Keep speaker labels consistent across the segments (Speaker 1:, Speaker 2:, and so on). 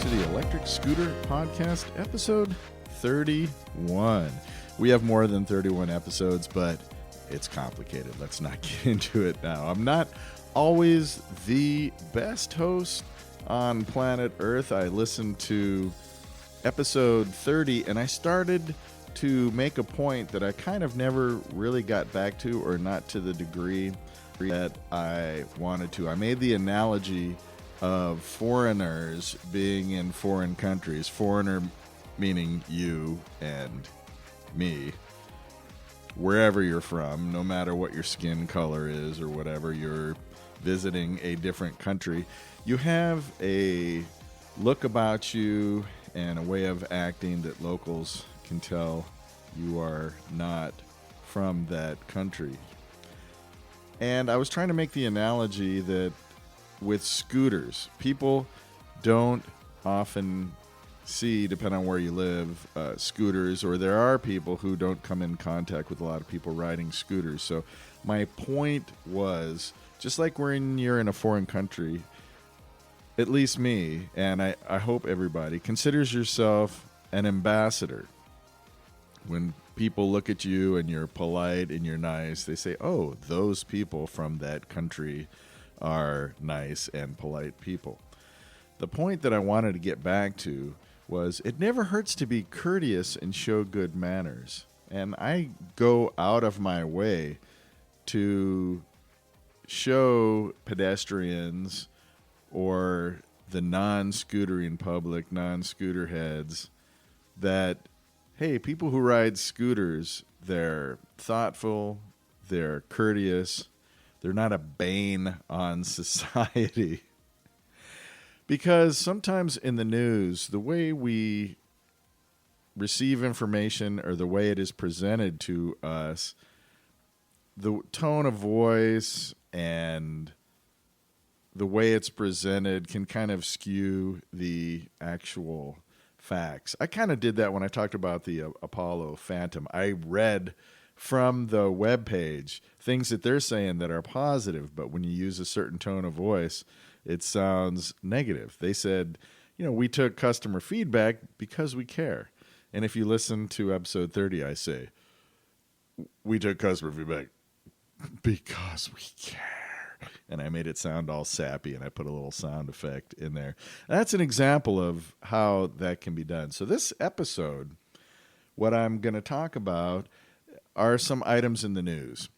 Speaker 1: to the Electric Scooter Podcast, episode 31. We have more than 31 episodes, but it's complicated. Let's not get into it now. I'm not always the best host on planet Earth. I listened to episode 30, and I started to make a point that I kind of never really got back to, or not to the degree that I wanted to. I made the analogy of foreigners being in foreign countries. Foreigner meaning you and me. Wherever you're from, no matter what your skin color is or whatever, you're visiting a different country. You have a look about you and a way of acting that locals can tell you are not from that country. And I was trying to make the analogy that with scooters, people don't often see, depending on where you live, scooters, or there are people who don't come in contact with a lot of people riding scooters. So my point was, just like you're in a foreign country, at least me, and I hope everybody, considers yourself an ambassador. When people look at you and you're polite and you're nice, they say, oh, those people from that country are nice and polite people. The point that I wanted to get back to was it never hurts to be courteous and show good manners. And I go out of my way to show pedestrians or the non-scootering public, non-scooterheads, that hey, people who ride scooters, they're thoughtful, they're courteous, they're not a bane on society. Because sometimes in the news, the way we receive information or the way it is presented to us, the tone of voice and the way it's presented can kind of skew the actual facts. I kind of did that when I talked about the Apollo Phantom. I read from the webpage things that they're saying that are positive, but when you use a certain tone of voice, it sounds negative. They said, we took customer feedback because we care. And if you listen to episode 30, I say, we took customer feedback because we care. And I made it sound all sappy, and I put a little sound effect in there. And that's an example of how that can be done. So this episode, what I'm going to talk about are some items in the news.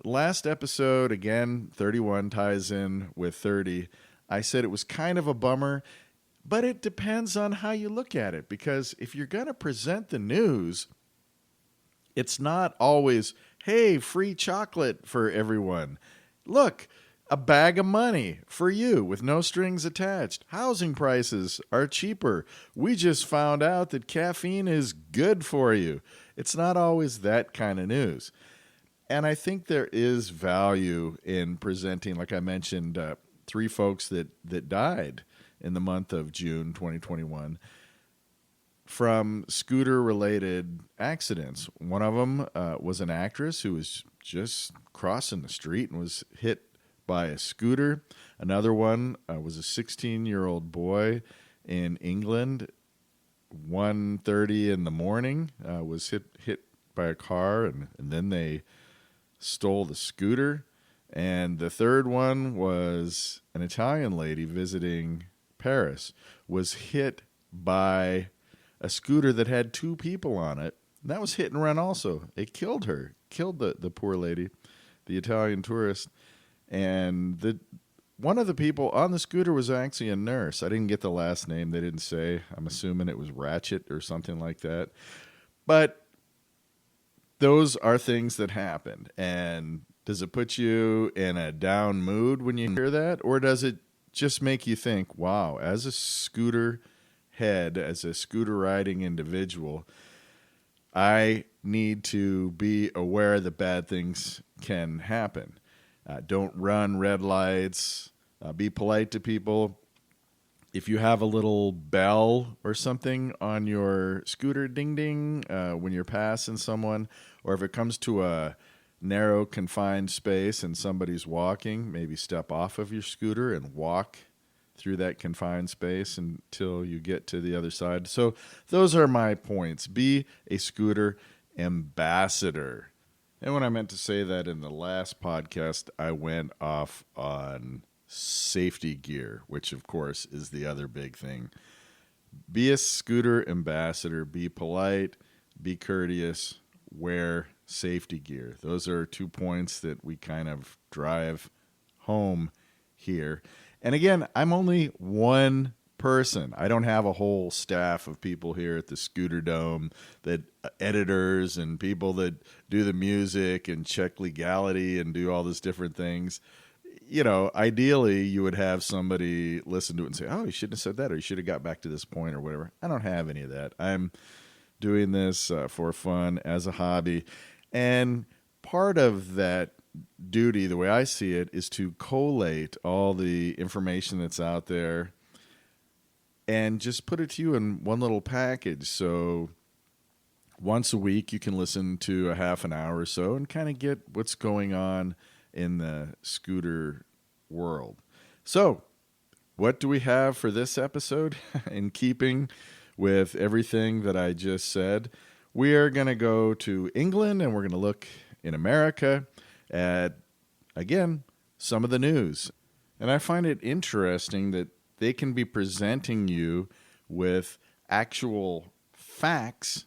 Speaker 1: Last episode, again, 31 ties in with 30. I said it was kind of a bummer, but it depends on how you look at it. Because if you're going to present the news, it's not always, hey, free chocolate for everyone. Look, a bag of money for you with no strings attached. Housing prices are cheaper. We just found out that caffeine is good for you. It's not always that kind of news. And I think there is value in presenting, like I mentioned, 3 folks that died in the month of June 2021 from scooter-related accidents. One of them was an actress who was just crossing the street and was hit by a scooter. Another one was a 16-year-old boy in England. 1:30 in the morning was hit by a car, and then they stole the scooter. And the third one was an Italian lady visiting Paris, was hit by a scooter that had 2 people on it. And that was hit and run also. It killed her, killed the poor lady, the Italian tourist. And one of the people on the scooter was actually a nurse. I didn't get the last name. They didn't say. I'm assuming it was Ratchet or something like that. But those are things that happen. And does it put you in a down mood when you hear that? Or does it just make you think, wow, as a scooter head, as a scooter riding individual, I need to be aware that bad things can happen. Don't run red lights. Be polite to people. If you have a little bell or something on your scooter, ding ding, when you're passing someone, or if it comes to a narrow, confined space and somebody's walking, maybe step off of your scooter and walk through that confined space until you get to the other side. So those are my points. Be a scooter ambassador. And when I meant to say that in the last podcast, I went off on safety gear, which of course is the other big thing. Be a scooter ambassador. Be polite. Be courteous. Wear safety gear. Those are 2 points that we kind of drive home here. And again, I'm only one person. I don't have a whole staff of people here at the Scooter Dome, that editors and people that do the music and check legality and do all these different things. You know, ideally you would have somebody listen to it and say, oh, you shouldn't have said that, or you should have got back to this point or whatever. I don't have any of that. I'm doing this for fun as a hobby. And part of that duty, the way I see it, is to collate all the information that's out there and just put it to you in one little package. So once a week you can listen to a half an hour or so and kind of get what's going on in the scooter world. So what do we have for this episode? In keeping with everything that I just said, we are going to go to England and we're going to look in America at, again, some of the news. And I find it interesting that they can be presenting you with actual facts,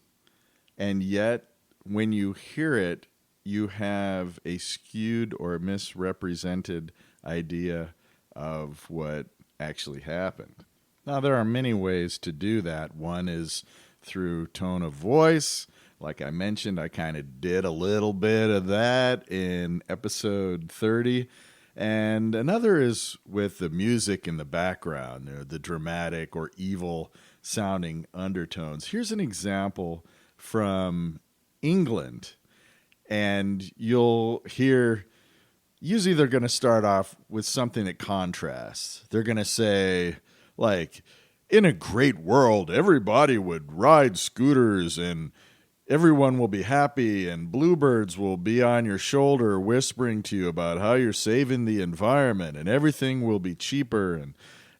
Speaker 1: and yet when you hear it, you have a skewed or misrepresented idea of what actually happened. Now, there are many ways to do that. One is through tone of voice. Like I mentioned, I kind of did a little bit of that in episode 30. And another is with the music in the background, the dramatic or evil sounding undertones. Here's an example from England. And you'll hear, usually they're going to start off with something that contrasts. They're going to say, like, in a great world, everybody would ride scooters and everyone will be happy and bluebirds will be on your shoulder whispering to you about how you're saving the environment and everything will be cheaper,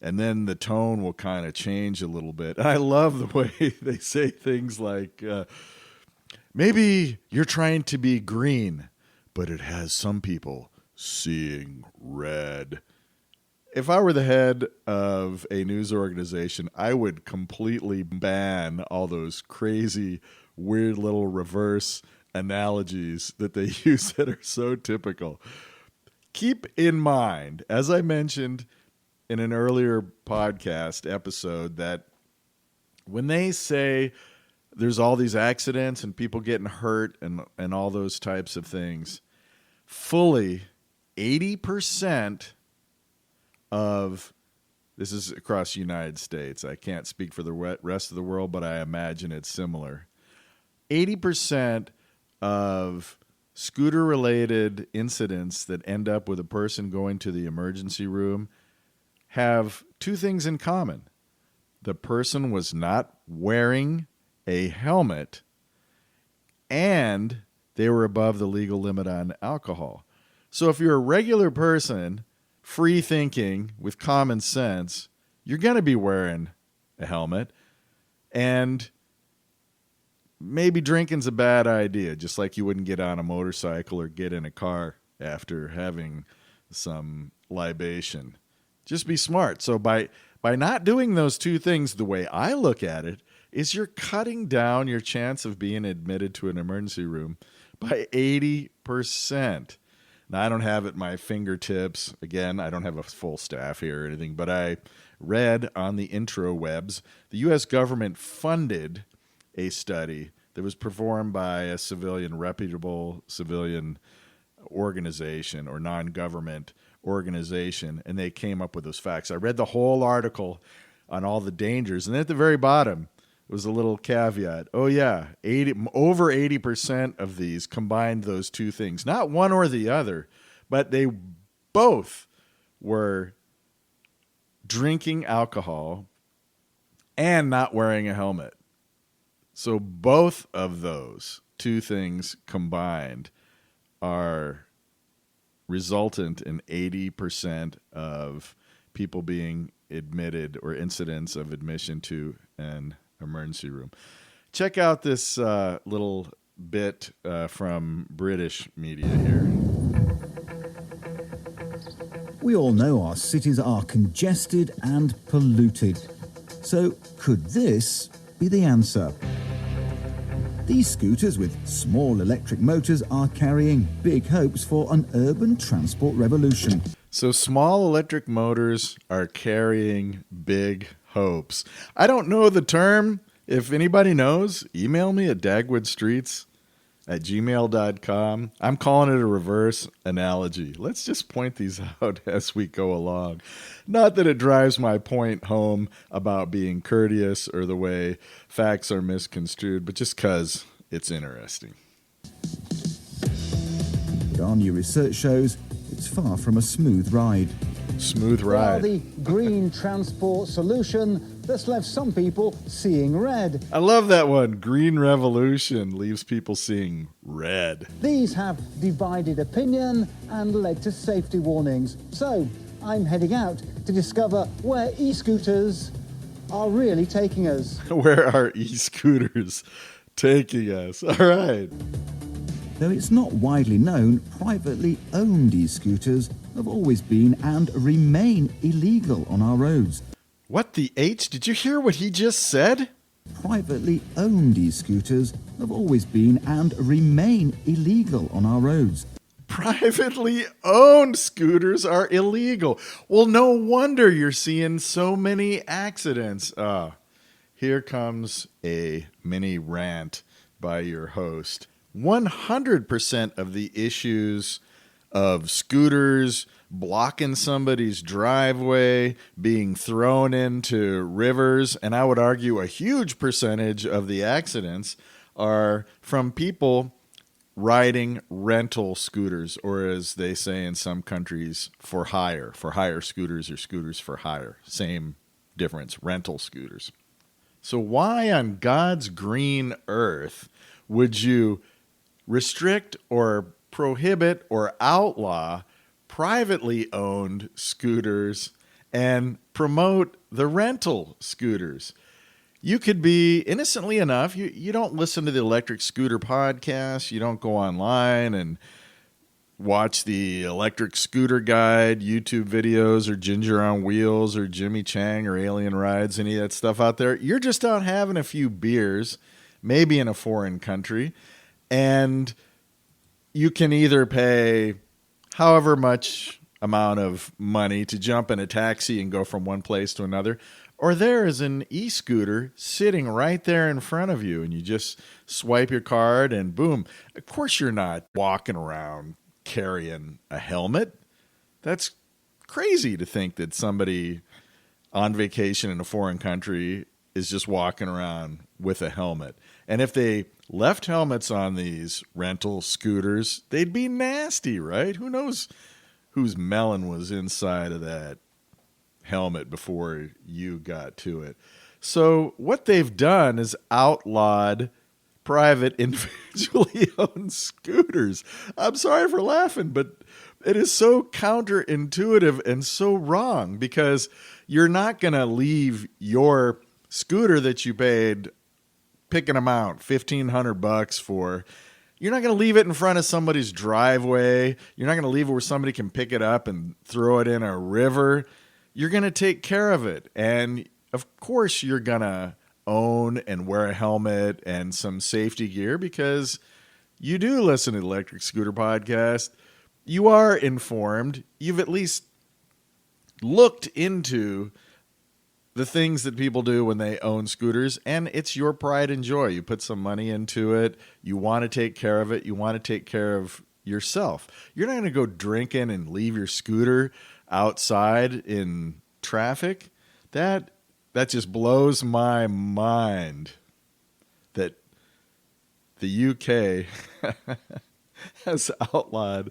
Speaker 1: and then the tone will kind of change a little bit. And I love the way they say things like, maybe you're trying to be green, but it has some people seeing red. If I were the head of a news organization, I would completely ban all those crazy, weird little reverse analogies that they use that are so typical. Keep in mind, as I mentioned in an earlier podcast episode, that when they say there's all these accidents and people getting hurt and all those types of things, fully 80% of, this is across the United States. I can't speak for the rest of the world, but I imagine it's similar. 80% of scooter-related incidents that end up with a person going to the emergency room have two things in common. The person was not wearing a helmet, and they were above the legal limit on alcohol. So if you're a regular person, free thinking, with common sense, you're going to be wearing a helmet, and maybe drinking's a bad idea, just like you wouldn't get on a motorcycle or get in a car after having some libation. Just be smart. So by not doing those two things, the way I look at it is you're cutting down your chance of being admitted to an emergency room by 80%. Now, I don't have it at my fingertips. Again, I don't have a full staff here or anything, but I read on the intrawebs, the U.S. government funded a study that was performed by a reputable civilian organization or non-government organization, and they came up with those facts. I read the whole article on all the dangers, and then at the very bottom was a little caveat. Oh yeah, over 80% of these combined those two things. Not one or the other, but they both were drinking alcohol and not wearing a helmet. So both of those two things combined are resultant in 80% of people being admitted or incidents of admission to an emergency room. Check out this little bit from British media here.
Speaker 2: We all know our cities are congested and polluted. So could this be the answer? These scooters with small electric motors are carrying big hopes for an urban transport revolution.
Speaker 1: So small electric motors are carrying big hopes. I don't know the term. If anybody knows, email me at dagwoodstreets@gmail.com. I'm calling it a reverse analogy. Let's just point these out as we go along. Not that it drives my point home about being courteous or the way facts are misconstrued, but just because it's interesting.
Speaker 2: But our new research shows it's far from a smooth ride.
Speaker 1: Smooth ride.
Speaker 3: The green transport solution that's left some people seeing red.
Speaker 1: I love that one. Green revolution leaves people seeing red.
Speaker 3: These have divided opinion and led to safety warnings. So I'm heading out to discover where e-scooters are really taking us.
Speaker 1: Where are e-scooters taking us? All right.
Speaker 2: Though it's not widely known, privately owned e-scooters have always been and remain illegal on our roads.
Speaker 1: What the H? Did you hear what he just said?
Speaker 2: Privately owned e-scooters have always been and remain illegal on our roads.
Speaker 1: Privately owned scooters are illegal. Well, no wonder you're seeing so many accidents. Here comes a mini rant by your host. 100% of the issues of scooters blocking somebody's driveway, being thrown into rivers, and I would argue a huge percentage of the accidents are from people riding rental scooters, or as they say in some countries, for hire scooters or scooters for hire. Same difference, rental scooters. So why on God's green earth would you restrict or prohibit or outlaw privately owned scooters and promote the rental scooters? You could be, innocently enough, you don't listen to the Electric Scooter podcast. You don't go online and watch the Electric Scooter Guide, YouTube videos, or Ginger on Wheels, or Jimmy Chang, or Alien Rides, any of that stuff out there. You're just out having a few beers, maybe in a foreign country, and you can either pay however much amount of money to jump in a taxi and go from one place to another, or there is an e-scooter sitting right there in front of you, and you just swipe your card and boom. Of course you're not walking around carrying a helmet. That's crazy to think that somebody on vacation in a foreign country is just walking around with a helmet. And if they left helmets on these rental scooters, they'd be nasty, right? Who knows whose melon was inside of that helmet before you got to it. So what they've done is outlawed private individually owned scooters. I'm sorry for laughing, but it is so counterintuitive and so wrong, because you're not going to leave your scooter that you paid, pick an amount, $1,500 for. You're not going to leave it in front of somebody's driveway. You're not going to leave it where somebody can pick it up and throw it in a river. You're going to take care of it. And of course you're going to own and wear a helmet and some safety gear, because you do listen to the Electric Scooter Podcast. You are informed. You've at least looked into the things that people do when they own scooters, and it's your pride and joy. You put some money into it. You want to take care of it. You want to take care of yourself. You're not going to go drinking and leave your scooter outside in traffic. That just blows my mind that the UK has outlawed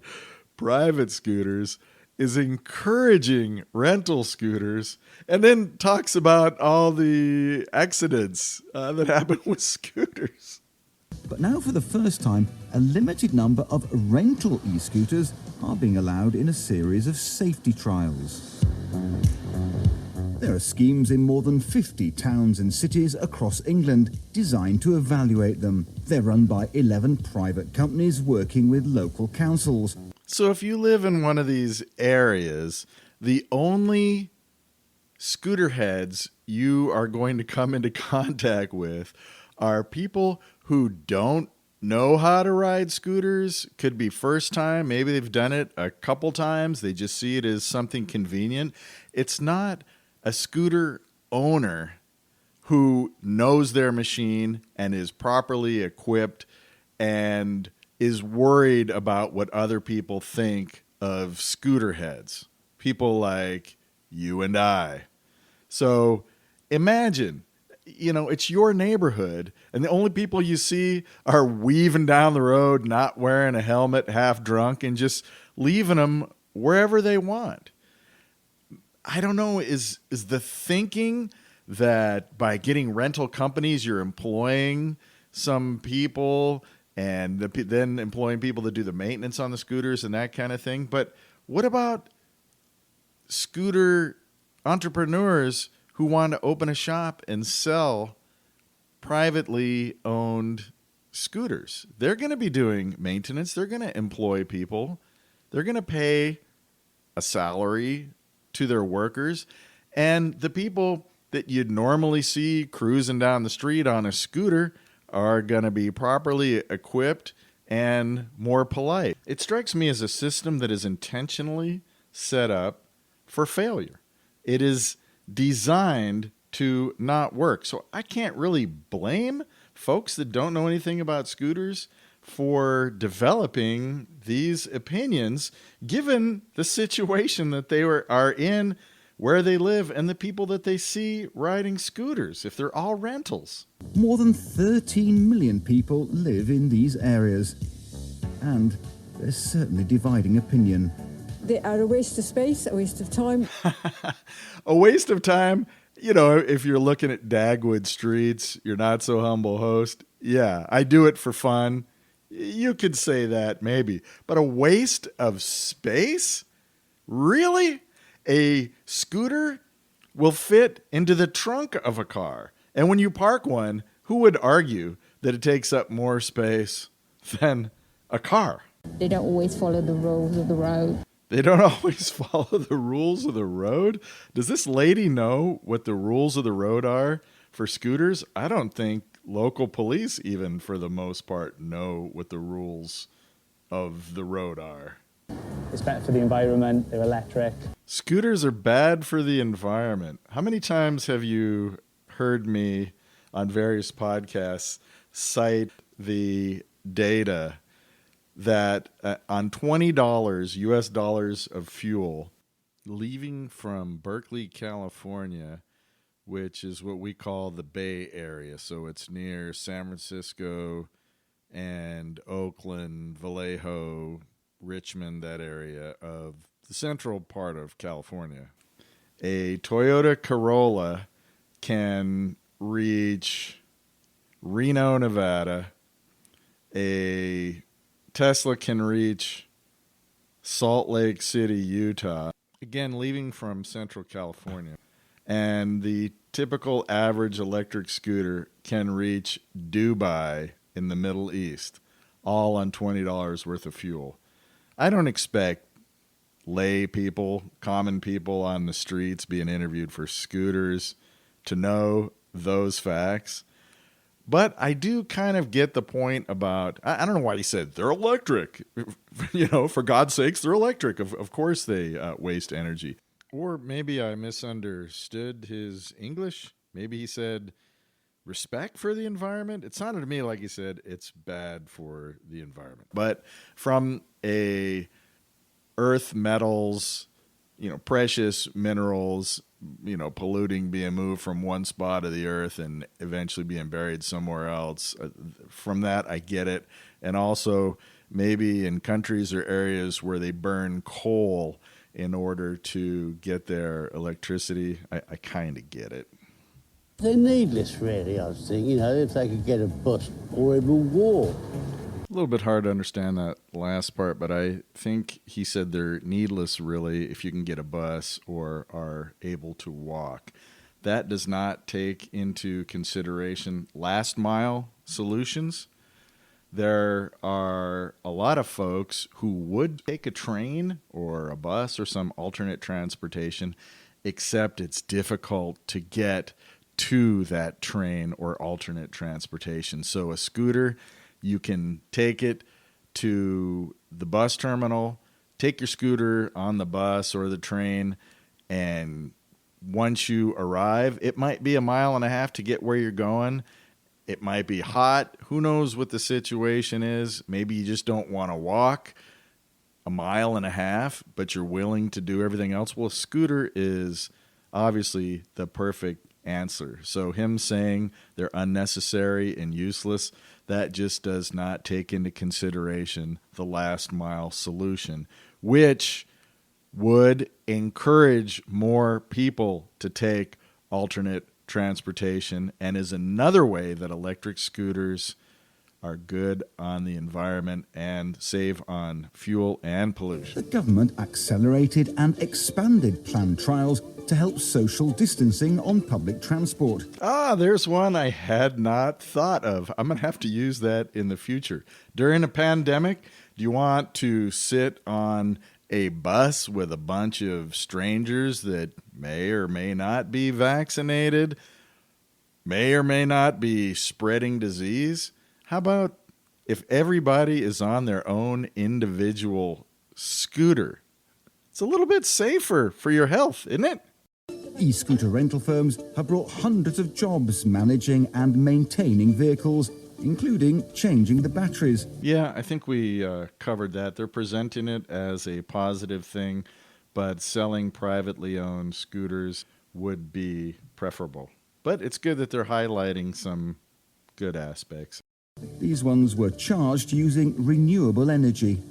Speaker 1: private scooters, is encouraging rental scooters, and then talks about all the accidents that happen with scooters.
Speaker 2: But now, for the first time, a limited number of rental e-scooters are being allowed in a series of safety trials. There are schemes in more than 50 towns and cities across England designed to evaluate them. They're run by 11 private companies working with local councils.
Speaker 1: So if you live in one of these areas, the only scooter heads you are going to come into contact with are people who don't know how to ride scooters. Could be first time. Maybe they've done it a couple times. They just see it as something convenient. It's not a scooter owner who knows their machine and is properly equipped and is worried about what other people think of scooter heads. People like you and I. So imagine, it's your neighborhood, and the only people you see are weaving down the road, not wearing a helmet, half drunk, and just leaving them wherever they want. I don't know, is the thinking that by getting rental companies, you're employing some people and then employing people to do the maintenance on the scooters and that kind of thing? But what about scooter entrepreneurs who want to open a shop and sell privately owned scooters? They're going to be doing maintenance. They're going to employ people. They're going to pay a salary to their workers. And the people that you'd normally see cruising down the street on a scooter are going to be properly equipped and more polite. It strikes me as a system that is intentionally set up for failure. It is designed to not work. So I can't really blame folks that don't know anything about scooters for developing these opinions, given the situation that they are in, where they live, and the people that they see riding scooters, if they're all rentals.
Speaker 2: More than 13 million people live in these areas, and there's certainly dividing opinion.
Speaker 4: They are a waste of space, a waste of time.
Speaker 1: A waste of time? If you're looking at Dagwood streets, you're not so humble host. Yeah, I do it for fun. You could say that maybe. But a waste of space? Really? A scooter will fit into the trunk of a car. And when you park one, who would argue that it takes up more space than a car?
Speaker 4: They don't always follow the rules of the road.
Speaker 1: They don't always follow the rules of the road? Does this lady know what the rules of the road are for scooters? I don't think local police, even for the most part, know what the rules of the road are.
Speaker 5: It's better for the environment. They're electric.
Speaker 1: Scooters are bad for the environment. How many times have you heard me on various podcasts cite the data that on $20 US dollars of fuel leaving from Berkeley, California, which is what we call the Bay Area. So it's near San Francisco and Oakland, Vallejo, Richmond, that area of the central part of California. A Toyota Corolla can reach Reno, Nevada. A Tesla can reach Salt Lake City, Utah. Again, leaving from Central California. And the typical average electric scooter can reach Dubai in the Middle East, all on $20 worth of fuel. I don't expect lay people, common people on the streets being interviewed for scooters to know those facts. But I do kind of get the point about, I don't know why he said they're electric. For God's sakes, they're electric. Of course they waste energy. Or maybe I misunderstood his English. Maybe he said respect for the environment. It sounded to me like he said it's bad for the environment. But from a earth metals, precious minerals, polluting, being moved from one spot of the earth and eventually being buried somewhere else. From that, I get it. And also maybe in countries or areas where they burn coal in order to get their electricity, I kind of get it.
Speaker 6: They're needless, really, I think, if they could get a bus or even walk.
Speaker 1: A little bit hard to understand that last part, but I think he said they're needless, really, if you can get a bus or are able to walk. That does not take into consideration last mile solutions. There are a lot of folks who would take a train or a bus or some alternate transportation, except it's difficult to get to that train or alternate transportation. So a scooter, you can take it to the bus terminal, take your scooter on the bus or the train, and once you arrive, it might be 1.5 miles to get where you're going. It might be hot. Who knows what the situation is? Maybe you just don't want to walk 1.5 miles, but you're willing to do everything else. Well, a scooter is obviously the perfect answer. So him saying they're unnecessary and useless, that just does not take into consideration the last mile solution, which would encourage more people to take alternate transportation and is another way that electric scooters are good on the environment and save on fuel and pollution.
Speaker 2: The government accelerated and expanded planned trials to help social distancing on public transport.
Speaker 1: There's one I had not thought of. I'm going to have to use that in the future. During a pandemic, do you want to sit on a bus with a bunch of strangers that may or may not be vaccinated, may or may not be spreading disease? How about if everybody is on their own individual scooter? It's a little bit safer for your health, isn't it?
Speaker 2: E-scooter rental firms have brought hundreds of jobs managing and maintaining vehicles, including changing the batteries.
Speaker 1: Yeah, I think we covered that. They're presenting it as a positive thing, but selling privately owned scooters would be preferable. But it's good that they're highlighting some good aspects.
Speaker 2: These ones were charged using renewable energy.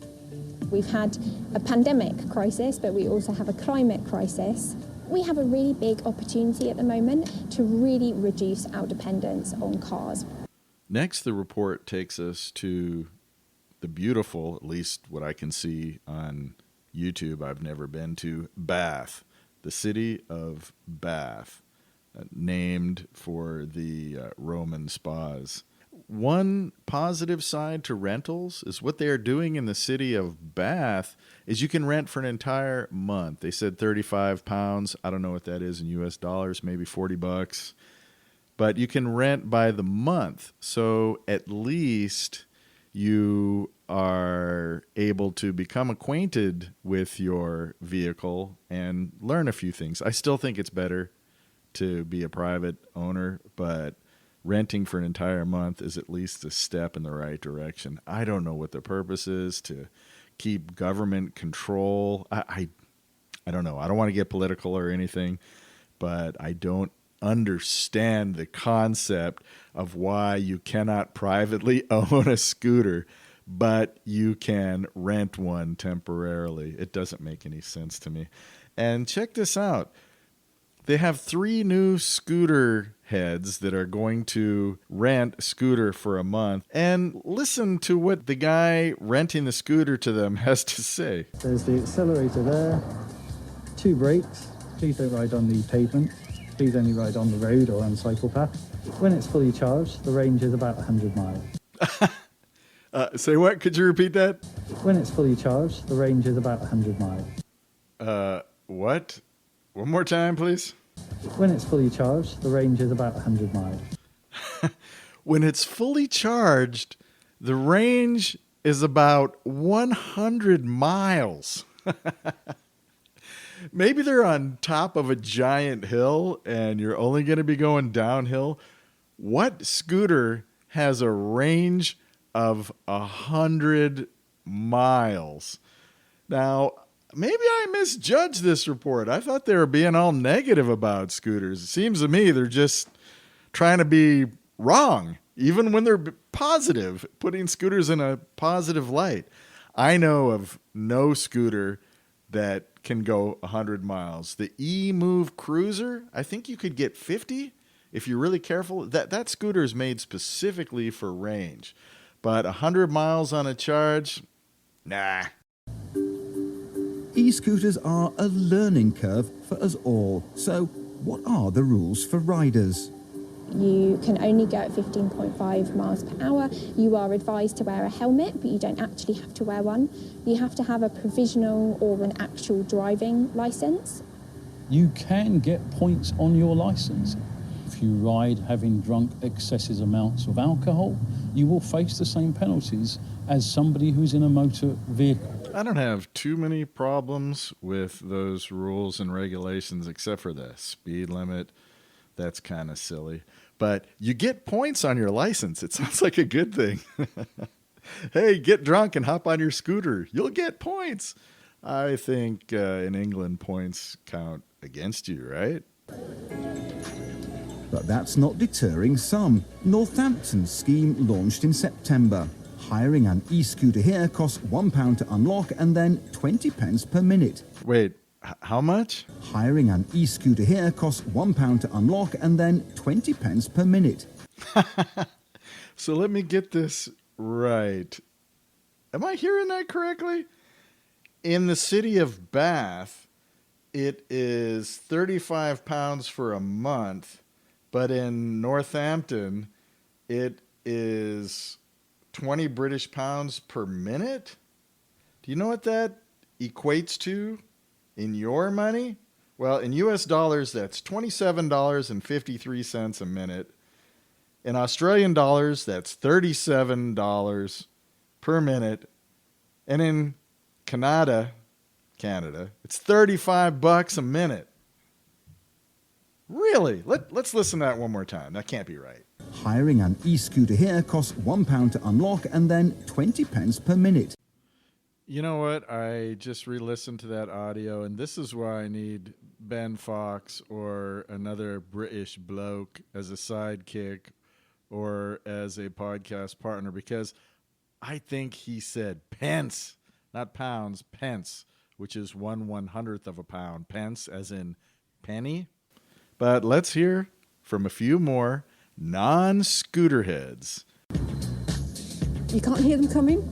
Speaker 6: We've had a pandemic crisis, but we also have a climate crisis. We have a really big opportunity at the moment to really reduce our dependence on cars.
Speaker 1: Next, the report takes us to the beautiful, at least what I can see on YouTube, I've never been to, Bath, the city of Bath, named for the Roman spas. One positive side to rentals is what they are doing in the city of Bath is you can rent for an entire month. They said £35. I don't know what that is in US dollars, maybe $40. But you can rent by the month. So at least you are able to become acquainted with your vehicle and learn a few things. I still think it's better to be a private owner, but renting for an entire month is at least a step in the right direction. I don't know what the purpose is, to keep government control. I don't know. I don't want to get political or anything, but I don't understand the concept of why you cannot privately own a scooter, but you can rent one temporarily. It doesn't make any sense to me. And check this out. They have 3 new scooter heads that are going to rent a scooter for a month. And listen to what the guy renting the scooter to them has to say.
Speaker 7: There's the accelerator there, 2 brakes. Please don't ride on the pavement. Please only ride on the road or on cycle path. When it's fully charged, the range is about 100 miles.
Speaker 1: Say what? Could you repeat that?
Speaker 7: When it's fully charged, the range is about 100 miles.
Speaker 1: What? One more time, please.
Speaker 7: When it's fully charged, the range is about 100 miles.
Speaker 1: When it's fully charged, the range is about 100 miles. Maybe they're on top of a giant hill and you're only going to be going downhill. What scooter has a range of 100 miles? Now, maybe I misjudged this report. I thought they were being all negative about scooters. It seems to me they're just trying to be wrong, even when they're positive, putting scooters in a positive light. I know of no scooter that can go 100 miles. The E-Move Cruiser, I think you could get 50 if you're really careful. That scooter is made specifically for range. But 100 miles on a charge? Nah.
Speaker 2: E-scooters are a learning curve for us all. So what are the rules for riders?
Speaker 6: You can only go at 15.5 miles per hour. You are advised to wear a helmet, but you don't actually have to wear one. You have to have a provisional or an actual driving licence.
Speaker 8: You can get points on your licence. If you ride having drunk excessive amounts of alcohol, you will face the same penalties as somebody who's in a motor vehicle.
Speaker 1: I don't have too many problems with those rules and regulations except for the speed limit. That's kind of silly. But you get points on your license. It sounds like a good thing. Hey, get drunk and hop on your scooter. You'll get points. I think in England, points count against you, right?
Speaker 2: But that's not deterring some. Northampton's scheme launched in September. Hiring an e-scooter here costs £1 to unlock and then 20 pence per minute.
Speaker 1: Wait, how much?
Speaker 2: Hiring an e-scooter here costs £1 to unlock and then 20 pence per minute.
Speaker 1: So let me get this right. Am I hearing that correctly? In the city of Bath, it is £35 for a month, but in Northampton, it is 20 British pounds per minute? Do you know what that equates to in your money? Well, in US dollars, that's $27.53 a minute. In Australian dollars, that's $37 per minute. And in Canada, it's $35 a minute. Really? Let's listen to that one more time. That can't be right.
Speaker 2: Hiring an e-scooter here costs £1 to unlock and then 20 pence per minute.
Speaker 1: You know what? I just re-listened to that audio, and this is why I need Ben Fox or another British bloke as a sidekick or as a podcast partner, because I think he said pence, not pounds, pence, which is 1/100th of a pound. Pence as in penny. But let's hear from a few more non-scooter heads.
Speaker 4: You can't hear them coming.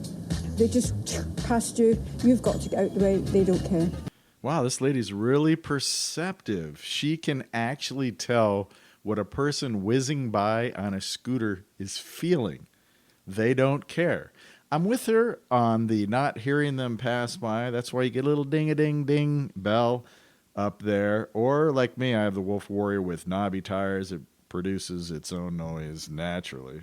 Speaker 4: They just past you. You've got to get out the way. They don't care.
Speaker 1: Wow, this lady's really perceptive. She can actually tell what a person whizzing by on a scooter is feeling. They don't care. I'm with her on the not hearing them pass by. That's why you get a little ding-a-ding-ding bell up there. Or like me, I have the Wolf Warrior with knobby tires. It produces its own noise naturally.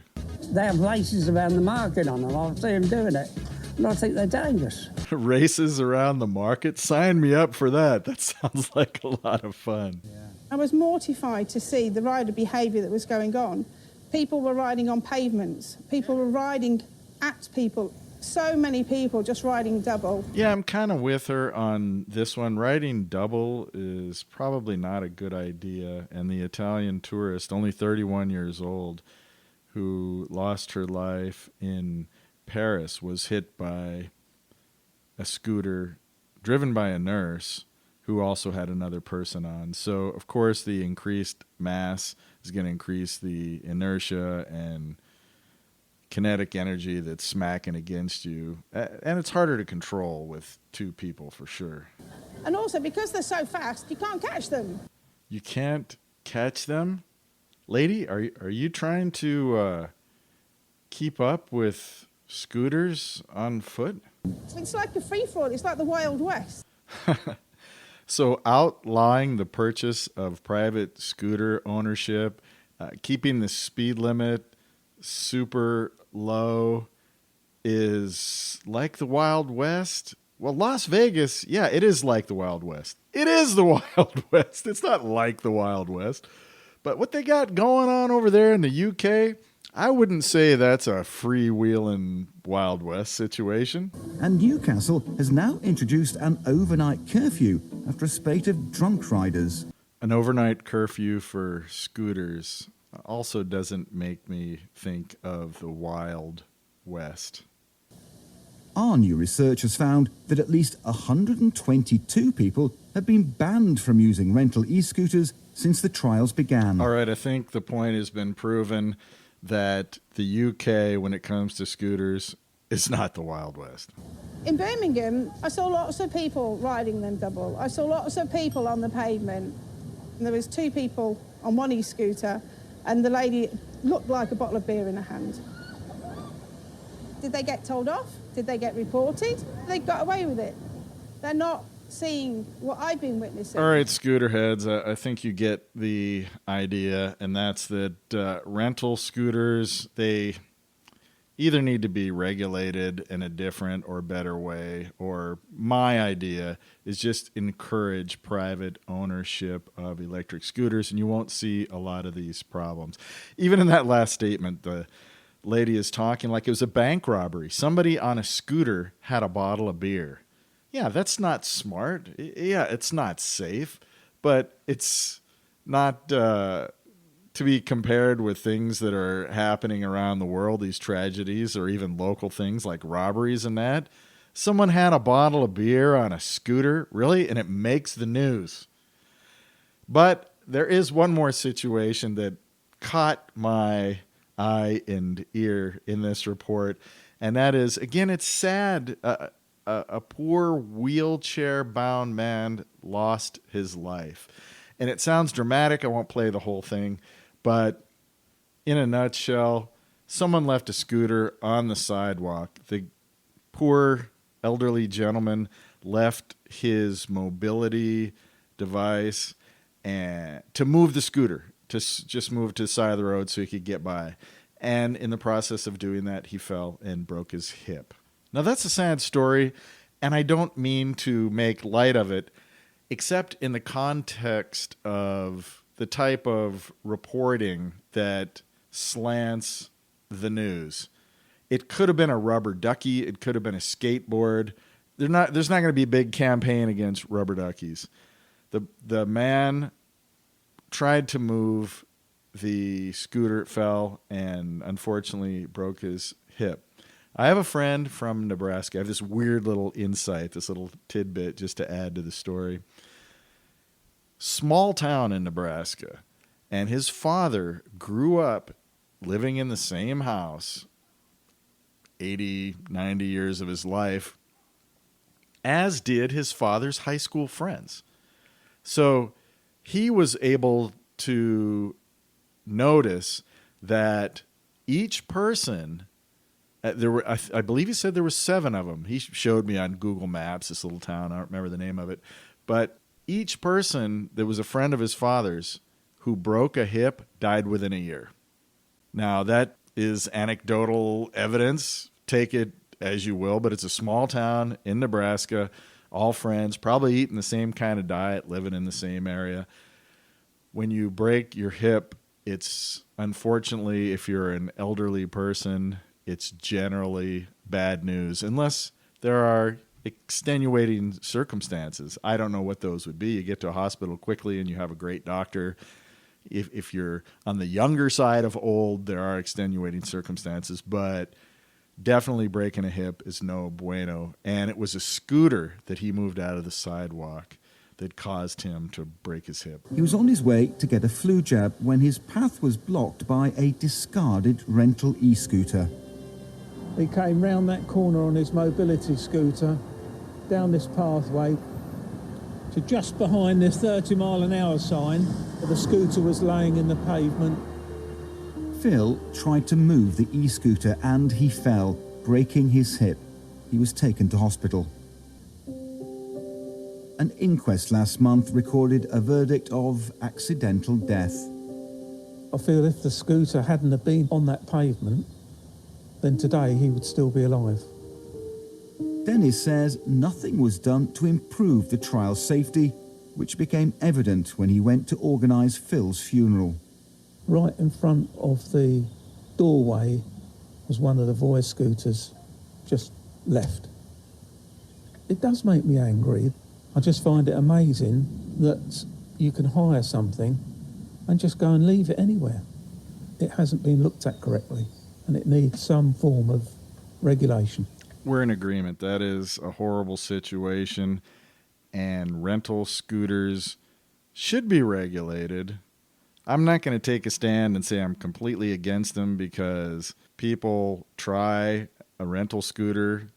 Speaker 9: They have races around the market on them. I see them doing it. And I think they're dangerous.
Speaker 1: Races around the market? Sign me up for that. That sounds like a lot of fun.
Speaker 9: Yeah.
Speaker 10: I was mortified to see the rider behaviour that was going on. People were riding on pavements. People were riding at people. So many people just riding double.
Speaker 1: Yeah, I'm kind of with her on this one. Riding double is probably not a good idea. And the Italian tourist, only 31 years old, who lost her life in Paris, was hit by a scooter driven by a nurse who also had another person on. So, of course, the increased mass is going to increase the inertia and kinetic energy that's smacking against you. And it's harder to control with two people for sure.
Speaker 10: And also, because they're so fast, you can't catch them.
Speaker 1: You can't catch them? Lady, are you trying to keep up with scooters on foot?
Speaker 10: It's like a free-for-all. It's like the Wild West.
Speaker 1: So outlawing the purchase of private scooter ownership, keeping the speed limit super low is like the Wild West. Well, Las Vegas, yeah, it is like the Wild West. It is the Wild West. It's not like the Wild West. But what they got going on over there in the UK, I wouldn't say that's a freewheeling Wild West situation.
Speaker 2: And Newcastle has now introduced an overnight curfew after a spate of drunk riders.
Speaker 1: An overnight curfew for scooters also doesn't make me think of the Wild West.
Speaker 2: Our new research has found that at least 122 people have been banned from using rental e-scooters since the trials began.
Speaker 1: All right, I think the point has been proven. that the UK, when it comes to scooters, is not the Wild West.
Speaker 10: In Birmingham, I saw lots of people riding them double. I saw lots of people on the pavement. And there was 2 people on one e-scooter, and the lady looked like a bottle of beer in her hand. Did they get told off? Did they get reported? They got away with it. They're not seeing what I've been witnessing.
Speaker 1: All right, scooterheads, I think you get the idea, and that's that rental scooters, they either need to be regulated in a different or better way, or my idea is just encourage private ownership of electric scooters, and you won't see a lot of these problems. Even in that last statement, the lady is talking like it was a bank robbery. Somebody on a scooter had a bottle of beer. Yeah, that's not smart. Yeah, it's not safe, but it's not to be compared with things that are happening around the world, these tragedies, or even local things like robberies and that. Someone had a bottle of beer on a scooter, really, and it makes the news. But there is one more situation that caught my eye and ear in this report, and that is, again, it's sad. A poor wheelchair-bound man lost his life. And it sounds dramatic. I won't play the whole thing. But in a nutshell, someone left a scooter on the sidewalk. The poor elderly gentleman left his mobility device and to move the scooter, to just move to the side of the road so he could get by. And in the process of doing that, he fell and broke his hip. Now, that's a sad story, and I don't mean to make light of it, except in the context of the type of reporting that slants the news. It could have been a rubber ducky. It could have been a skateboard. There's not going to be a big campaign against rubber duckies. The man tried to move the scooter, fell, and unfortunately broke his hip. I have a friend from Nebraska. I have this weird little insight, this little tidbit just to add to the story. Small town in Nebraska, and his father grew up living in the same house 80, 90 years of his life, as did his father's high school friends. So he was able to notice that each person, I believe he said there were 7 of them. He showed me on Google Maps, this little town. I don't remember the name of it. But each person that was a friend of his father's who broke a hip died within a year. Now, that is anecdotal evidence. Take it as you will, but it's a small town in Nebraska, all friends, probably eating the same kind of diet, living in the same area. When you break your hip, it's unfortunately, if you're an elderly person, it's generally bad news, unless there are extenuating circumstances. I don't know what those would be. You get to a hospital quickly and you have a great doctor. If you're on the younger side of old, there are extenuating circumstances, but definitely breaking a hip is no bueno. And it was a scooter that he moved out of the sidewalk that caused him to break his hip.
Speaker 2: He was on his way to get a flu jab when his path was blocked by a discarded rental e-scooter.
Speaker 11: He came round that corner on his mobility scooter, down this pathway, to just behind this 30-mile-an-hour sign where the scooter was laying in the pavement.
Speaker 2: Phil tried to move the e-scooter and he fell, breaking his hip. He was taken to hospital. An inquest last month recorded a verdict of accidental death.
Speaker 11: I feel if the scooter hadn't have been on that pavement, then today he would still be alive.
Speaker 2: Dennis says nothing was done to improve the trial's safety, which became evident when he went to organise Phil's funeral.
Speaker 11: Right in front of the doorway was one of the voice scooters, just left. It does make me angry. I just find it amazing that you can hire something and just go and leave it anywhere. It hasn't been looked at correctly, and it needs some form of regulation.
Speaker 1: We're in agreement. That is a horrible situation, and rental scooters should be regulated. I'm not going to take a stand and say I'm completely against them, because people try a rental scooter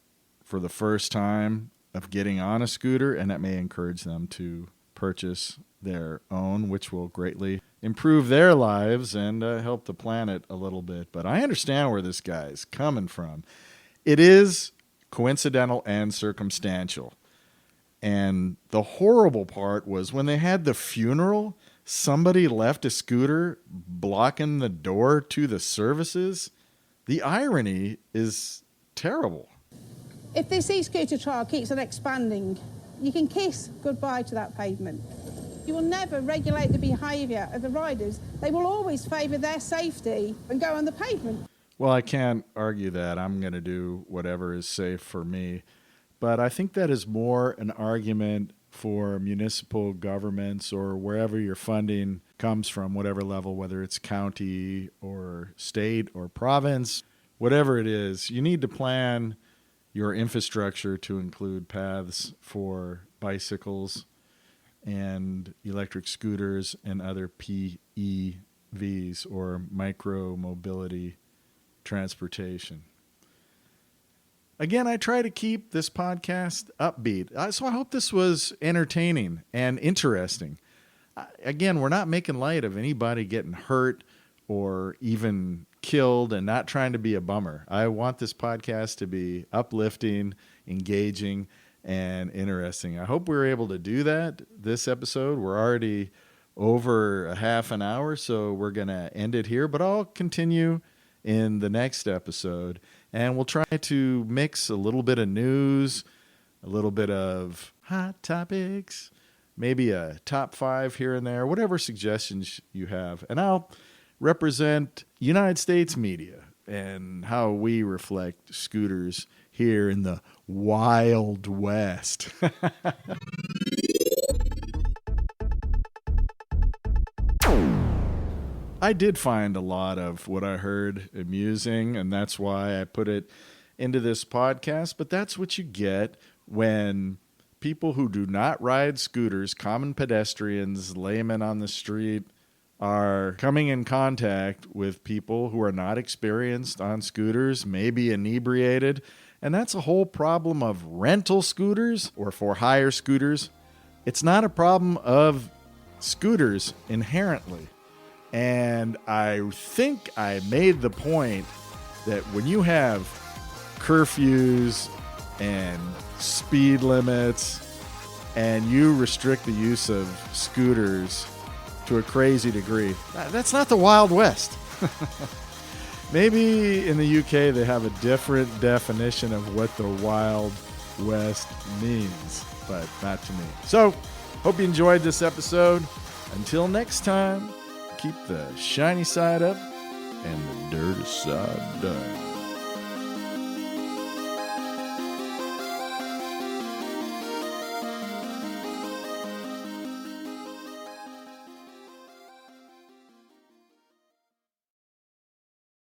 Speaker 1: for the first time of getting on a scooter, and that may encourage them to purchase their own, which will greatly improve their lives and help the planet a little bit. But I understand where this guy's coming from. It is coincidental and circumstantial. And the horrible part was when they had the funeral, somebody left a scooter blocking the door to the services. The irony is terrible.
Speaker 10: If this e-scooter trial keeps on expanding, you can kiss goodbye to that pavement. You will never regulate the behaviour of the riders. They will always favour their safety and go on the pavement.
Speaker 1: Well, I can't argue that. I'm going to do whatever is safe for me. But I think that is more an argument for municipal governments or wherever your funding comes from, whatever level, whether it's county or state or province, whatever it is. You need to plan your infrastructure to include paths for bicycles and electric scooters and other PEVs, or micro mobility transportation. Again, I try to keep this podcast upbeat, so I hope this was entertaining and interesting. Again, we're not making light of anybody getting hurt or even killed, and not trying to be a bummer. I want this podcast to be uplifting, engaging, and interesting. I hope we were able to do that this episode. We're already over a half an hour, so we're going to end it here, but I'll continue in the next episode, and we'll try to mix a little bit of news, a little bit of hot topics, maybe a top 5 here and there, whatever suggestions you have. And I'll represent United States media and how we reflect scooters here in the Wild West. I did find a lot of what I heard amusing, and that's why I put it into this podcast. But that's what you get when people who do not ride scooters, common pedestrians, laymen on the street, are coming in contact with people who are not experienced on scooters, maybe inebriated. And that's a whole problem of rental scooters or for hire scooters. It's not a problem of scooters inherently. And I think I made the point that when you have curfews and speed limits and you restrict the use of scooters to a crazy degree, that's not the Wild West. Maybe in the UK they have a different definition of what the Wild West means, but not to me. So, hope you enjoyed this episode. Until next time, keep the shiny side up and the dirty side down.